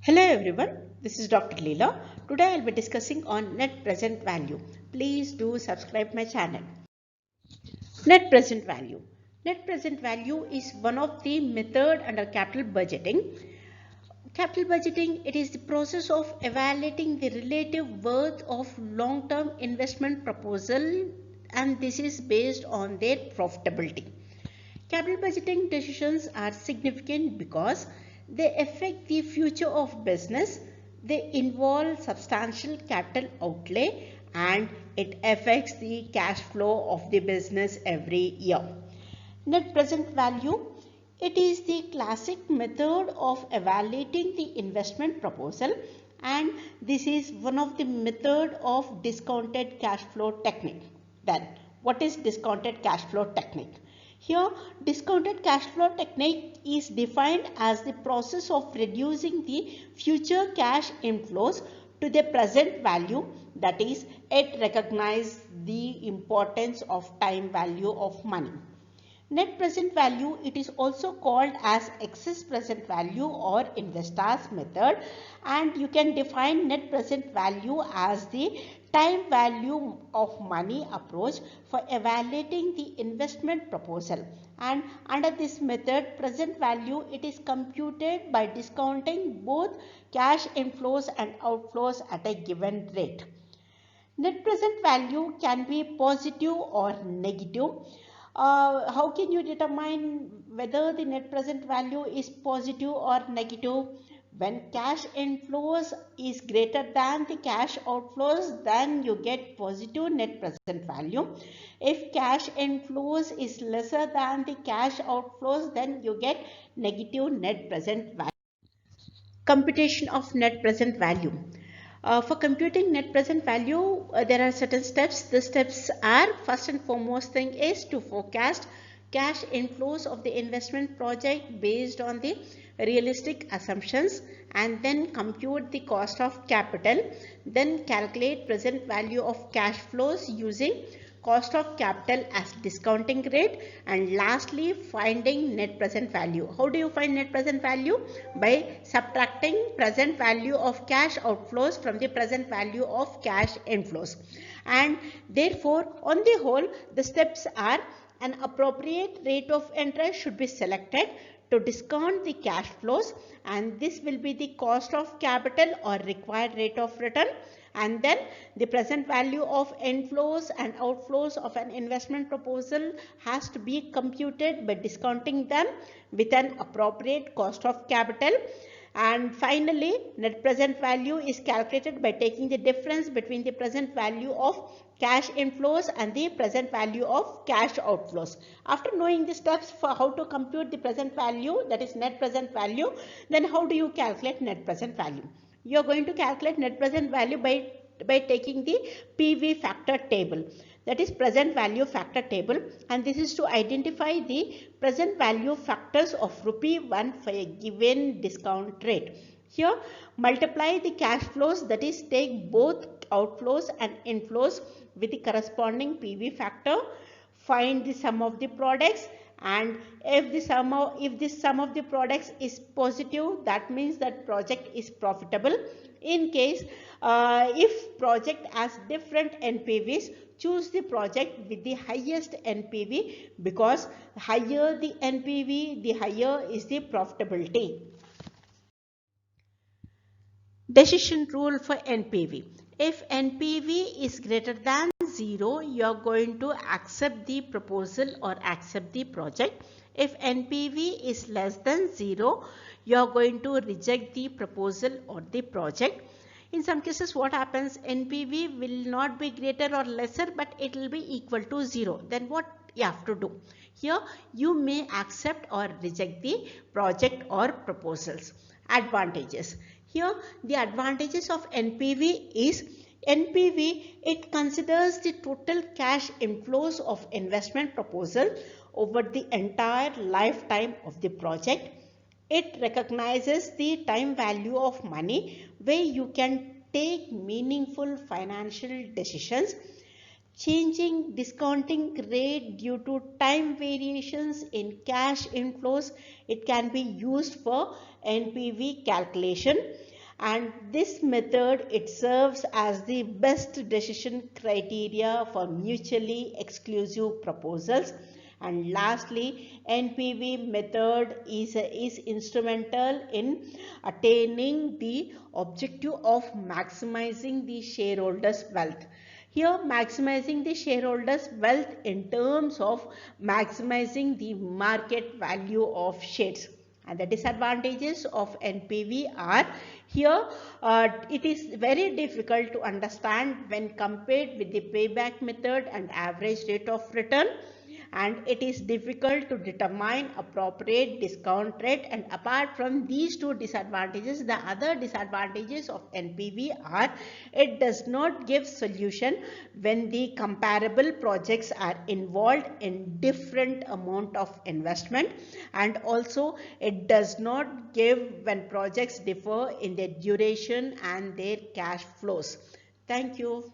Hello everyone, this is Dr. Leela. Today I will be discussing on net present value. Please do subscribe my channel. Net present value. Net present value is one of the method under capital budgeting. Capital budgeting, it is the process of evaluating the relative worth of long-term investment proposal, and this is based on their profitability. Capital budgeting decisions are significant because they affect the future of business. They involve substantial capital outlay and it affects the cash flow of the business every year. Net present value, it is the classic method of evaluating the investment proposal, and this is one of the method of discounted cash flow technique. Then what is discounted cash flow technique? Here, discounted cash flow technique is defined as the process of reducing the future cash inflows to the present value, that is, it recognizes the importance of time value of money. Net present value, it is also called as excess present value or investor's method, and you can define net present value as the time value of money approach for evaluating the investment proposal. And under this method, present value, it is computed by discounting both cash inflows and outflows at a given rate. Net present value can be positive or negative. How can you determine whether the net present value is positive or negative? When cash inflows is greater than the cash outflows, then you get positive net present value. If cash inflows is lesser than the cash outflows, then you get negative net present value. Computation of net present value. For computing net present value, there are certain steps. The steps are, first and foremost thing is to forecast cash inflows of the investment project based on the realistic assumptions, and then compute the cost of capital, then calculate present value of cash flows using cost of capital as discounting rate, and lastly finding net present value. How do you find net present value? By subtracting present value of cash outflows from the present value of cash inflows. And therefore, on the whole, the steps are: an appropriate rate of interest should be selected to discount the cash flows, and this will be the cost of capital or required rate of return. And then the present value of inflows and outflows of an investment proposal has to be computed by discounting them with an appropriate cost of capital. And finally, net present value is calculated by taking the difference between the present value of cash inflows and the present value of cash outflows. After knowing the steps for how to compute the present value, that is net present value, then how do you calculate net present value? You are going to calculate net present value by taking the PV factor table, that is present value factor table, and this is to identify the present value factors of ₹1 for a given discount rate. Here, multiply the cash flows, that is take both outflows and inflows with the corresponding PV factor, find the sum of the products, and if this sum of the products is positive, that means that project is profitable. In case if project has different NPVs, choose the project with the highest NPV, because higher the NPV, the higher is the profitability. Decision rule for NPV. If NPV is greater than 0, you are going to accept the proposal or accept the project. If NPV is less than 0, you are going to reject the proposal or the project. In some cases, what happens, NPV will not be greater or lesser, but it will be equal to 0. Then what you have to do? Here, you may accept or reject the project or proposals. Advantages. Here, the advantages of NPV is, NPV, it considers the total cash inflows of investment proposal over the entire lifetime of the project. It recognizes the time value of money where you can take meaningful financial decisions. Changing discounting rate due to time variations in cash inflows, it can be used for NPV calculation. and this method, it serves as the best decision criteria for mutually exclusive proposals. And lastly, NPV method is instrumental in attaining the objective of maximizing the shareholders' wealth. Here, maximizing the shareholders' wealth in terms of maximizing the market value of shares. And the disadvantages of NPV are here, it is very difficult to understand when compared with the payback method and average rate of return, and it is difficult to determine appropriate discount rate. And apart from these two disadvantages, the other disadvantages of NPV are it does not give solution when the comparable projects are involved in different amount of investment, and also it does not give when projects differ in their duration and their cash flows. Thank you.